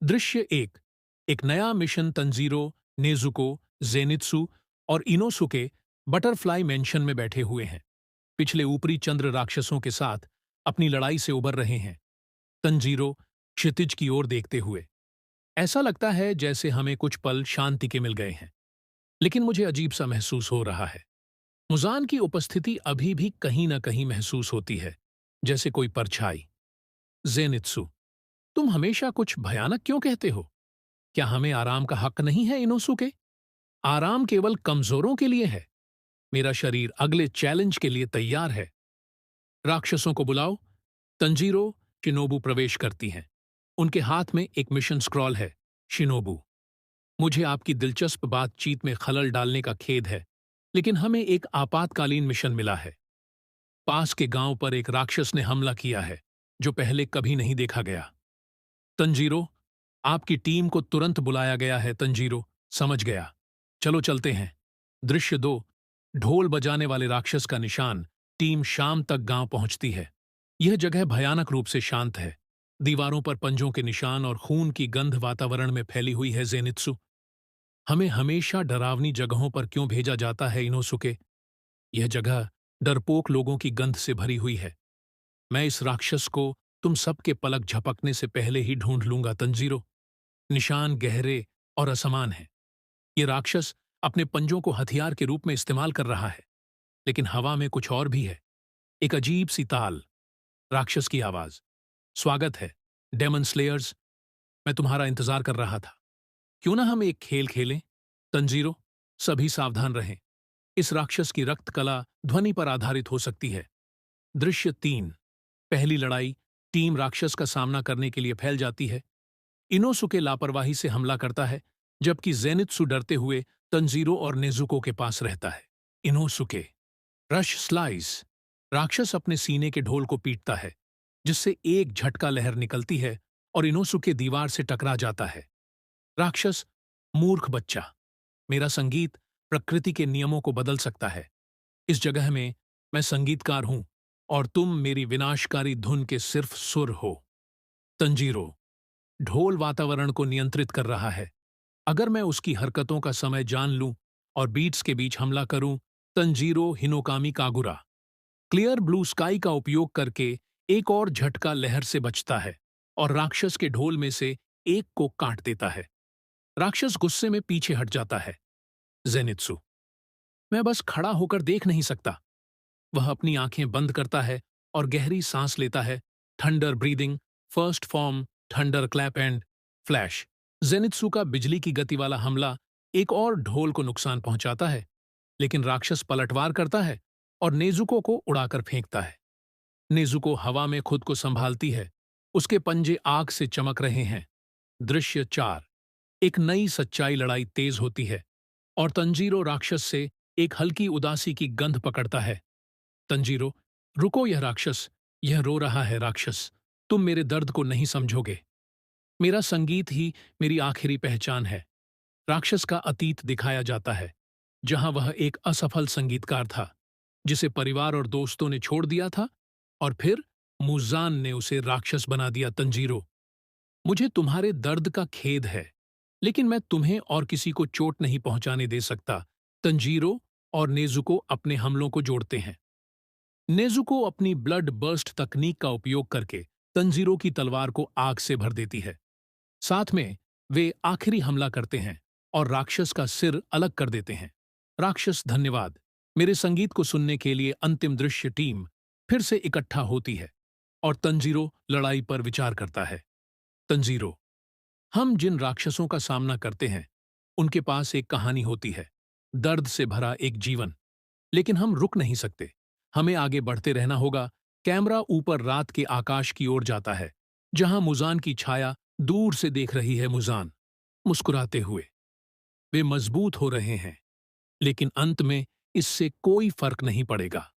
दृश्य एक नया मिशन तंजीरो, नेजुको, जेनित्सु और इनोसुके बटरफ्लाई मेंशन में बैठे हुए हैं। पिछले ऊपरी चंद्र राक्षसों के साथ अपनी लड़ाई से उबर रहे हैं। तंजीरो क्षितिज की ओर देखते हुए, ऐसा लगता है जैसे हमें कुछ पल शांति के मिल गए हैं। लेकिन मुझे अजीब सा महसूस हो रहा है। मुजान की उपस्थिति अभी भी कहीं ना कहीं महसूस होती है, जैसे कोई परछाई। जेनित्सु, तुम हमेशा कुछ भयानक क्यों कहते हो? क्या हमें आराम का हक नहीं है इनोसुके? आराम केवल कमजोरों के लिए है। मेरा शरीर अगले चैलेंज के लिए तैयार है। राक्षसों को बुलाओ। तंजीरो शिनोबू प्रवेश करती हैं। उनके हाथ में एक मिशन स्क्रॉल है। शिनोबू, मुझे आपकी दिलचस्प बातचीत में खलल डालने का खेद है, लेकिन हमें एक आपातकालीन मिशन मिला है। पास के गांव पर एक राक्षस ने हमला किया है, जो पहले कभी नहीं देखा गया। तंजीरो, आपकी टीम को तुरंत बुलाया गया है। तंजीरो, समझ गया। चलो चलते हैं। दृश्य 2, ढोल बजाने वाले राक्षस का निशान। टीम शाम तक गांव पहुंचती है। यह जगह भयानक रूप से शांत है। दीवारों पर पंजों के निशान और खून की गंध वातावरण में फैली हुई है। जेनित्सु, हमें हमेशा डरावनी जगहों पर क्यों भेजा जाता है इनोसुके? यह जगह डरपोक लोगों की गंध से भरी हुई है। मैं इस राक्षस को तुम सबके पलक झपकने से पहले ही ढूंढ लूंगा। तंजीरो, निशान गहरे और असमान हैं। ये राक्षस अपने पंजों को हथियार के रूप में इस्तेमाल कर रहा है, लेकिन हवा में कुछ और भी है। एक अजीब सी ताल। राक्षस की आवाज, स्वागत है डेमन स्लेयर्स, मैं तुम्हारा इंतजार कर रहा था। क्यों ना हम एक खेल खेलें? तंजीरो, सभी सावधान रहें। इस राक्षस की रक्त कला ध्वनि पर आधारित हो सकती है। दृश्य 3, पहली लड़ाई। टीम राक्षस का सामना करने के लिए फैल जाती है। इनोसुके लापरवाही से हमला करता है, जबकि जेनित्सु डरते हुए तंजीरो और नेजुको के पास रहता है। Inosuke, rush slice. राक्षस अपने सीने के ढोल को पीटता है, जिससे एक झटका लहर निकलती है और इनोसुके दीवार से टकरा जाता है। राक्षस, मूर्ख बच्चा, मेरा संगीत प्रकृति के नियमों को बदल सकता है। इस जगह में मैं संगीतकार हूं और तुम मेरी विनाशकारी धुन के सिर्फ सुर हो। तंजीरो, ढोल वातावरण को नियंत्रित कर रहा है। अगर मैं उसकी हरकतों का समय जान लूं और बीट्स के बीच हमला करूं। Tanjiro Hinokami Kagura, clear blue sky का उपयोग करके एक और झटका लहर से बचता है और राक्षस के ढोल में से एक को काट देता है। राक्षस गुस्से में पीछे हट जाता है। जेनित्सु, मैं बस खड़ा होकर देख नहीं सकता। वह अपनी आंखें बंद करता है और गहरी सांस लेता है। Thunder breathing, first form, thunder clap and flash. Zenitsu का बिजली की गति वाला हमला एक और ढोल को नुकसान पहुंचाता है, लेकिन राक्षस पलटवार करता है और नेजुको को उड़ाकर फेंकता है। नेजुको हवा में खुद को संभालती है। उसके पंजे आग से चमक रहे हैं। दृश्य 4, एक नई सच्चाई। लड़ाई तेज होती है और तंजीरो राक्षस से एक हल्की उदासी की गंध पकड़ता है। तंजीरो, रुको, यह राक्षस, यह रो रहा है। राक्षस, तुम मेरे दर्द को नहीं समझोगे। मेरा संगीत ही मेरी आखिरी पहचान है। राक्षस का अतीत दिखाया जाता है, जहां वह एक असफल संगीतकार था, जिसे परिवार और दोस्तों ने छोड़ दिया था, और फिर मुजान ने उसे राक्षस बना दिया। तंजीरो, मुझे तुम्हारे दर्द का खेद है, लेकिन मैं तुम्हें और किसी को चोट नहीं पहुंचाने दे सकता। तंजीरो और नेजुको अपने हमलों को जोड़ते हैं। नेजुको अपनी ब्लड बर्स्ट तकनीक का उपयोग करके तंजीरो की तलवार को आग से भर देती है। साथ में वे आखिरी हमला करते हैं और राक्षस का सिर अलग कर देते हैं। राक्षस, धन्यवाद। मेरे संगीत को सुनने के लिए अंतिम दृश्य। टीम फिर से इकट्ठा होती है और तंजीरो लड़ाई पर विचार करता है। तंजीरो, हम जिन राक्षसों का सामना करते हैं, उनके पास एक कहानी होती है, दर्द से भरा एक जीवन। लेकिन हम रुक नहीं सकते, हमें आगे बढ़ते रहना होगा। कैमरा ऊपर रात के आकाश की ओर जाता है, जहां मुजान की छाया दूर से देख रही है। मुजान मुस्कुराते हुए, वे मजबूत हो रहे हैं, लेकिन अंत में इससे कोई फर्क नहीं पड़ेगा।